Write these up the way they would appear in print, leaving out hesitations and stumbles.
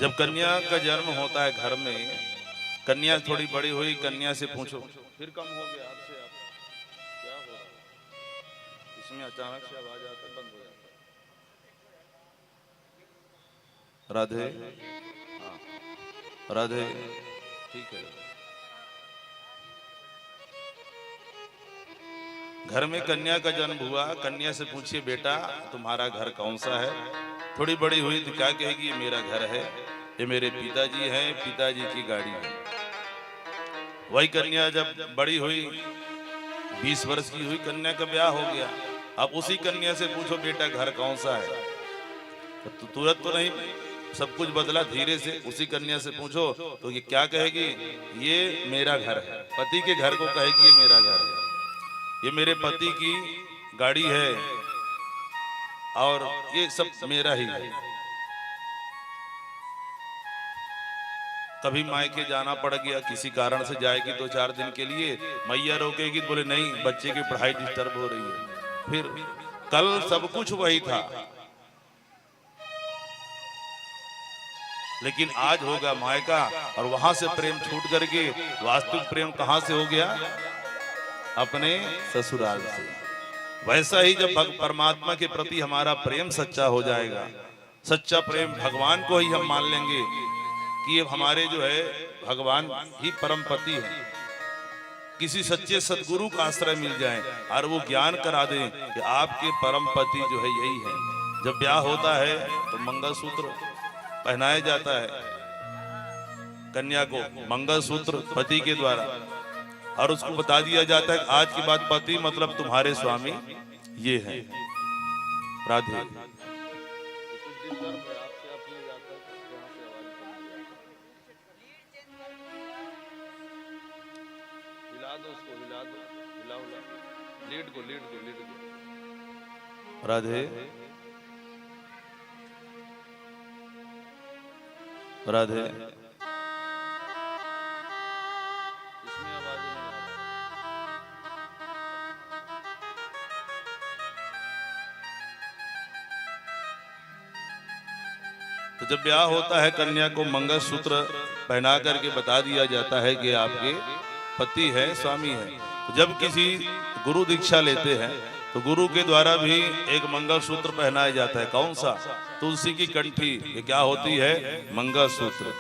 जब कन्या का जन्म होता है घर में, कन्या थोड़ी बड़ी हुई, कन्या से पूछो, फिर कम हो गया आपसे, आप क्या हो रहा है? इसमें अचानक से आवाज आता है, बंद हो जाता है। राधे, हाँ राधे, ठीक है। घर में कन्या का जन्म हुआ, कन्या से पूछिए बेटा तुम्हारा घर कौन सा है? थोड़ी बड़ी हुई तो क्या कहेगी, ये मेरा घर है, ये मेरे पिताजी हैं, पिताजी की गाड़ी है। वही कन्या जब बड़ी हुई, 20 वर्ष की हुई, कन्या का ब्याह हो गया। अब उसी कन्या से पूछो बेटा घर कौन सा है, तो तुरंत तो नहीं, सब कुछ बदला धीरे से। उसी कन्या से पूछो तो ये क्या कहेगी, ये मेरा घर है। पति के घर को कहेगी ये मेरा घर है, ये मेरे पति की गाड़ी है, और ये सब मेरा ही है। कभी मायके जाना पड़ गया, किसी कारण से जाएगी 2-4 दिन के लिए, मैया रोकेगी तो बोले नहीं बच्चे की पढ़ाई डिस्टर्ब हो रही है। फिर कल सब कुछ वही था, लेकिन आज होगा मायका, और वहां से प्रेम छूट करके वास्तविक प्रेम कहां से हो गया, अपने ससुराल से। वैसा ही जब परमात्मा के प्रति हमारा प्रेम सच्चा हो जाएगा, सच्चा प्रेम भगवान को ही हम मान लेंगे कि ये हमारे जो है भगवान ही परम पति है। किसी सच्चे सदगुरु का आश्रय मिल जाए और वो ज्ञान करा दे कि आपके परम पति जो है यही है। जब ब्याह होता है तो मंगलसूत्र पहनाया जाता है कन्या को, मंगलसूत्र पति के द्वारा, और उसको बता दिया जाता है आज के बाद पति मतलब तुम्हारे स्वामी ये है। राधे। राधे राधे। तो जब ब्याह होता है कन्या को मंगलसूत्र पहना करके बता दिया जाता है कि आपके पति है, स्वामी है। तो जब किसी गुरु दीक्षा लेते हैं तो गुरु के द्वारा भी एक मंगलसूत्र पहनाया जाता है। कौन सा? तुलसी की कंठी। ये क्या होती है? मंगलसूत्र।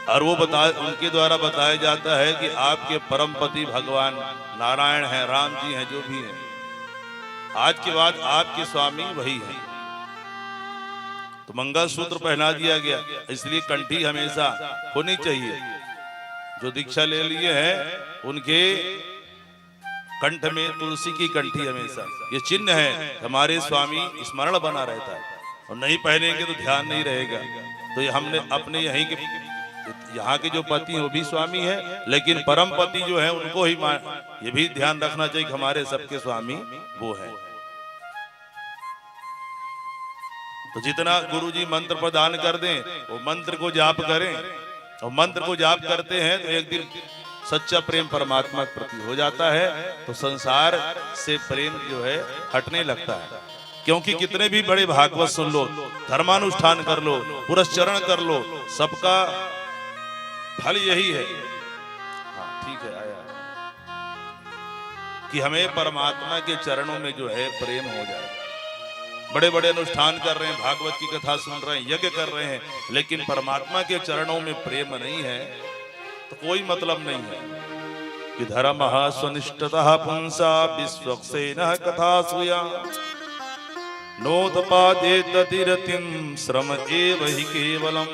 और वो उनके द्वारा बताया जाता है कि आपके परम पति भगवान नारायण हैं, राम जी हैं, जो भी हैं, आज के बाद आपके स्वामी वही हैं। तो मंगलसूत्र पहना दिया गया, इसलिए कंठी हमेशा होनी चाहिए। जो दीक्षा ले लिए हैं उनके कंठ में तुलसी की कंठी हमेशा, ये चिन्ह है हमारे स्वामी स्मरण बना रहता है। और नहीं पहनेंगे तो ध्यान नहीं रहेगा। तो ये हमने अपने यहाँ के जो पति हैं वो भी स्वामी है, लेकिन परम पति जो है उनको ही ये भी ध्यान रखना चाहिए कि हमारे सबके स्वामी वो है। तो जितना गुरुजी मंत्र प्रदान कर दें वो मंत्र को जाप करें, और मंत्र को जाप करते हैं तो एक दिन सच्चा प्रेम परमात्मा के प्रति हो जाता है। तो संसार से प्रेम जो है हटने लगता है। क्योंकि कितने भी बड़े भागवत सुन लो, धर्मानुष्ठान कर लो, पुरस्चरण कर लो, सबका फल यही है। हाँ ठीक है, आया कि हमें परमात्मा के चरणों में जो है प्रेम हो जाए। बड़े बड़े अनुष्ठान कर रहे हैं, भागवत की कथा सुन रहे हैं, यज्ञ कर रहे हैं, लेकिन परमात्मा के चरणों में प्रेम नहीं है तो कोई मतलब नहीं है। कि धर्मः स्वनिष्ठतः पुंसा विश्वक्सेनः कथा सूया नोत्पादेततिरतिं श्रम एव हि केवलम्।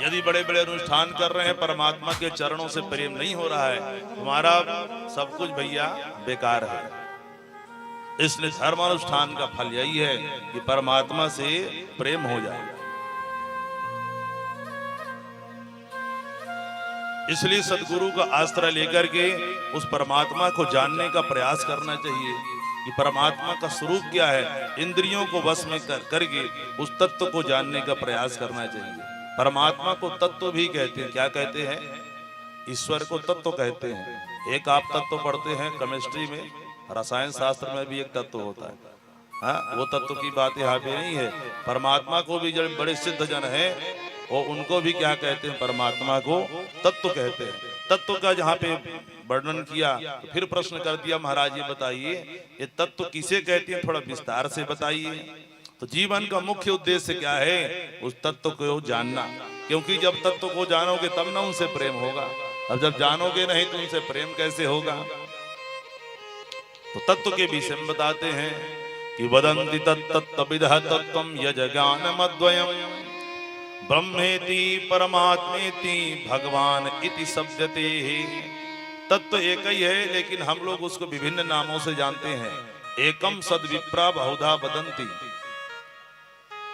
यदि बड़े बड़े अनुष्ठान कर रहे हैं, परमात्मा के चरणों से प्रेम नहीं हो रहा है, तुम्हारा सब कुछ भैया बेकार है। इसलिए धर्मानुष्ठान का फल यही है कि परमात्मा से प्रेम हो जाए। इसलिए सदगुरु का आश्रय लेकर के उस परमात्मा को जानने का प्रयास करना चाहिए कि परमात्मा का स्वरूप क्या है। इंद्रियों को वश में करके उस तत्व को जानने का प्रयास करना चाहिए। परमात्मा को तत्व भी कहते हैं। क्या कहते हैं? ईश्वर को तत्व कहते हैं। एक आप तत्व पढ़ते हैं केमिस्ट्री में, रसायन शास्त्र में भी एक तत्व होता है। हाँ, वो तत्व की बात यहाँ पे नहीं है। परमात्मा को भी जब बड़े सिद्ध जन हैं वो उनको भी क्या कहते हैं, परमात्मा को तत्व कहते हैं। तत्व का जहाँ पे वर्णन किया तो फिर प्रश्न कर दिया, महाराज ये बताइए ये तत्व किसे कहते हैं, थोड़ा विस्तार से बताइए। तो जीवन का मुख्य उद्देश्य क्या है, उस तत्व को जानना। क्योंकि जब तत्व को जानोगे तब ना उनसे प्रेम होगा, अब जब जानोगे नहीं तो उनसे प्रेम कैसे होगा। तो तत्व के विषय में बताते हैं कि वदन्ति तत्तत्विदः तत्त्वं यज्ञानमद्वयम् ब्रह्मेति परमात्मेति भगवान इति शब्दते। तत्व एक ही है लेकिन हम लोग उसको विभिन्न नामों से जानते हैं। एकम सद्विप्रा बहुधा वदन्ति,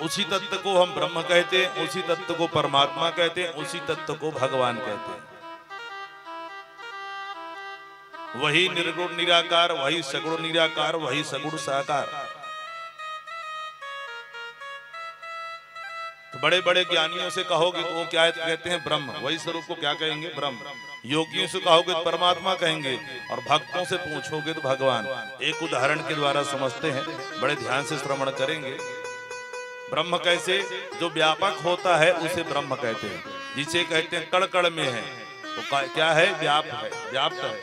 उसी तत्व को हम ब्रह्म कहते हैं, उसी तत्व को परमात्मा कहते हैं, उसी तत्व को भगवान कहते हैं। वही निर्गुण निराकार, वही सगुण निराकार, वही सगुण साकार। तो बड़े बड़े ज्ञानियों से कहोगे तो वो क्या कहते हैं, ब्रह्म। वही स्वरूप को क्या कहेंगे, ब्रह्म। योगियों से कहोगे तो परमात्मा कहेंगे, और भक्तों से पूछोगे तो भगवान। एक उदाहरण के द्वारा समझते हैं, बड़े ध्यान से श्रवण करेंगे। ब्रह्म कैसे, जो व्यापक होता है उसे ब्रह्म कहते हैं। जिसे कहते हैं कण कण में है तो क्या है, व्याप्त है।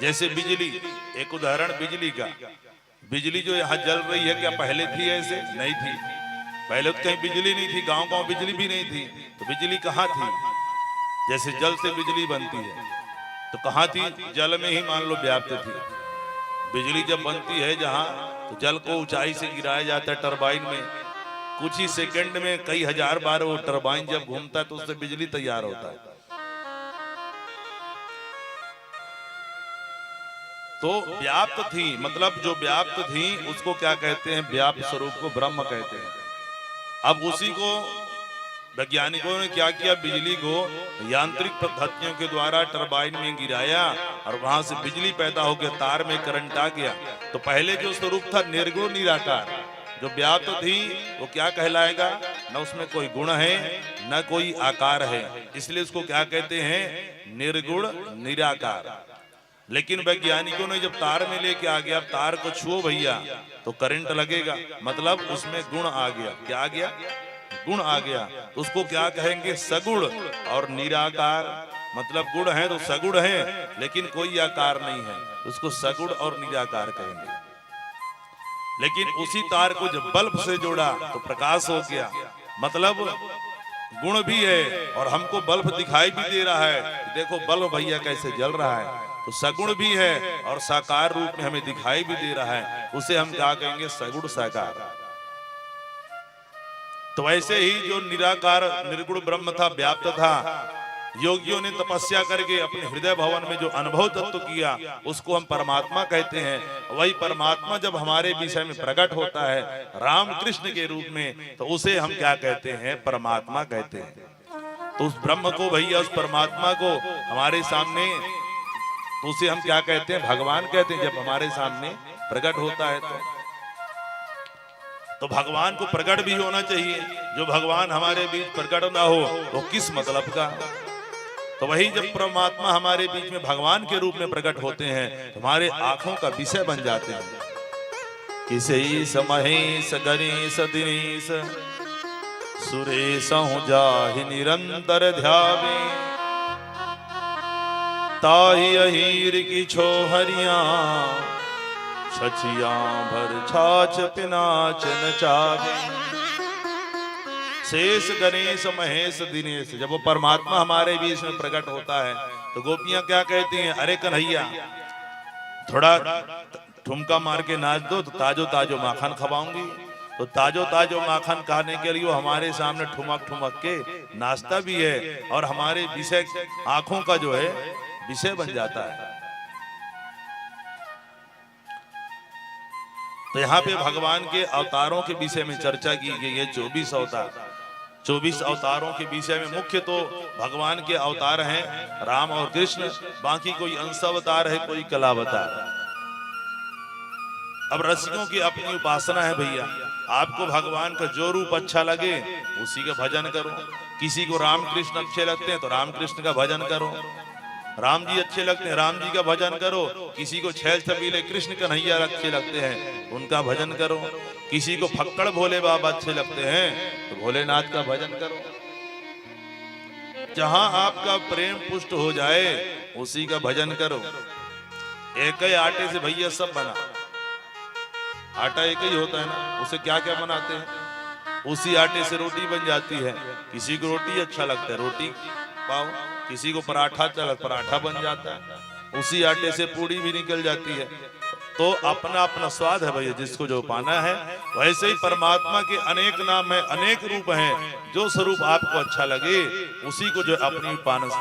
जैसे बिजली, एक उदाहरण बिजली का। बिजली जो यहाँ जल रही है, क्या पहले थी ऐसे? नहीं थी। पहले तो कहीं बिजली नहीं थी, गांव गांव बिजली भी नहीं थी। तो बिजली कहाँ थी? जैसे जल से बिजली बनती है तो कहाँ थी? जल में ही मान लो व्याप्त थी। बिजली जब बनती है जहाँ, तो जल को ऊंचाई से गिराया जाता है टरबाइन में। कुछ ही सेकंड में कई हजार बार वो टरबाइन जब घूमता है तो उससे बिजली तैयार होता है। तो व्याप्त थी, मतलब जो व्याप्त थी उसको क्या कहते हैं, व्याप्त स्वरूप को ब्रह्म कहते हैं। अब उसी को वैज्ञानिकों ने क्या किया, बिजली को यांत्रिक पद्धतियों के द्वारा टरबाइन में गिराया और वहां से बिजली पैदा हो गया, तार में करंट आ गया। तो पहले जो स्वरूप था निर्गुण निराकार, जो व्याप्त थी वो क्या कहलाएगा, न उसमें कोई गुण है न कोई आकार है, इसलिए उसको क्या कहते हैं, निर्गुण निराकार। लेकिन वैज्ञानिकों ने जब तार में लेके आ गया, तार को छुओ भैया तो करंट लगेगा, मतलब उसमें गुण आ गया। क्या आ गया? गुण आ गया। तो उसको क्या कहेंगे, सगुण और निराकार। मतलब गुण है तो सगुण है लेकिन कोई आकार नहीं है, उसको सगुण और निराकार कहेंगे। लेकिन उसी तार को जब बल्ब से जोड़ा तो प्रकाश हो गया, मतलब गुण भी है और हमको बल्ब दिखाई भी दे रहा है। देखो बल्ब भैया कैसे जल रहा है, तो सगुण भी है और साकार रूप में हमें दिखाई भी दे रहा है, उसे हम क्या कहेंगे, सगुण साकार। तो वैसे ही जो निराकार निर्गुण ब्रह्म था, व्याप्त था, योगियों ने तपस्या करके अपने हृदय भवन में जो अनुभव तत्व किया उसको हम परमात्मा कहते हैं। वही परमात्मा जब हमारे विषय में प्रकट होता है राम कृष्ण के रूप में, तो उसे हम क्या कहते हैं, परमात्मा कहते हैं। तो उस ब्रह्म को भैया, उस परमात्मा को हमारे सामने, तो उसे हम क्या कहते हैं, भगवान कहते हैं। जब हमारे सामने प्रकट होता है तो भगवान को प्रकट भी होना चाहिए। जो भगवान हमारे बीच प्रकट ना हो वो किस मतलब का। तो वही जब परमात्मा हमारे बीच में भगवान के रूप में प्रकट होते हैं तो हमारे आंखों का विषय बन जाते हैं। किसेश महेश गणेश दिनेश सुरेश जाहि निरंतर ध्यावे, ताहि अहीर की छोहरिया छछिया भर छाछ पिनाच नचावे। शेष गणेश महेश दिनेश, जब वो परमात्मा हमारे बीच में प्रकट होता है तो गोपियां क्या कहती हैं, अरे कन्हैया थोड़ा ठुमका मार के नाच दो तो ताजो ताजो माखन खवाऊंगी। तो ताजो ताजो माखन खाने के लिए वो हमारे सामने ठुमक ठुमक के नाचता भी है और हमारे विषय आंखों का जो है विषय बन जाता है। तो यहाँ पे भगवान के अवतारों के विषय में चर्चा की गई है। 24 अवतार, 24 अवतारों के विषय में मुख्य तो भगवान के अवतार हैं राम और कृष्ण, बाकी कोई अंश अवतार है, कोई कला अवतार। अब रसिकों की अपनी उपासना है भैया, आपको भगवान का जो रूप अच्छा लगे उसी का भजन करो। किसी को राम कृष्ण अच्छे लगते हैं तो राम कृष्ण का भजन करो, राम जी अच्छे लगते हैं, राम जी का भजन करो। किसी को छैल छबीले कृष्ण कन्हैया अच्छे लगते हैं, उनका भजन करो। किसी को फक्कड़ भोले बाबा अच्छे लगते हैं, तो भोलेनाथ का भजन करो। जहां आपका प्रेम पुष्ट हो जाए उसी का भजन करो। एक ही आटे से भैया सब बना, आटा एक ही होता है ना, उसे क्या क्या बनाते हैं, उसी आटे से रोटी बन जाती है। किसी को रोटी अच्छा लगता है, रोटी पाओ। किसी को पराठा अच्छा लगता है, पराठा बन जाता है। उसी आटे से पूड़ी भी निकल जाती है। तो अपना अपना स्वाद है भैया, जिसको जो पाना है। वैसे ही परमात्मा के अनेक नाम है, अनेक रूप हैं। जो स्वरूप आपको अच्छा लगे उसी को जो अपनी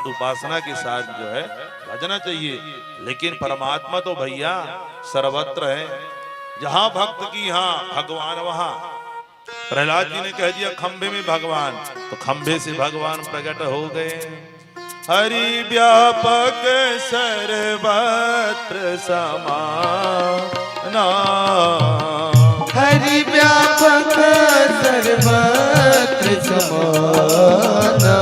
उपासना के साथ जो है भजना चाहिए। लेकिन परमात्मा तो भैया सर्वत्र है। जहां भक्त की यहाँ भगवान वहां। प्रहलाद जी ने कह दिया खंभे में भगवान, तो खंभे से भगवान प्रकट हो गए। हरि व्यापक सर्वत्र समाना, हरि व्यापक सर्वत्र समाना।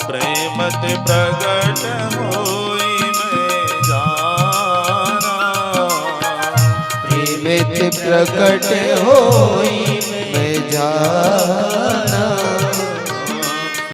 प्रेम ते प्रगट होई मैं जाना, प्रेम ते प्रकट होई मैं जाना।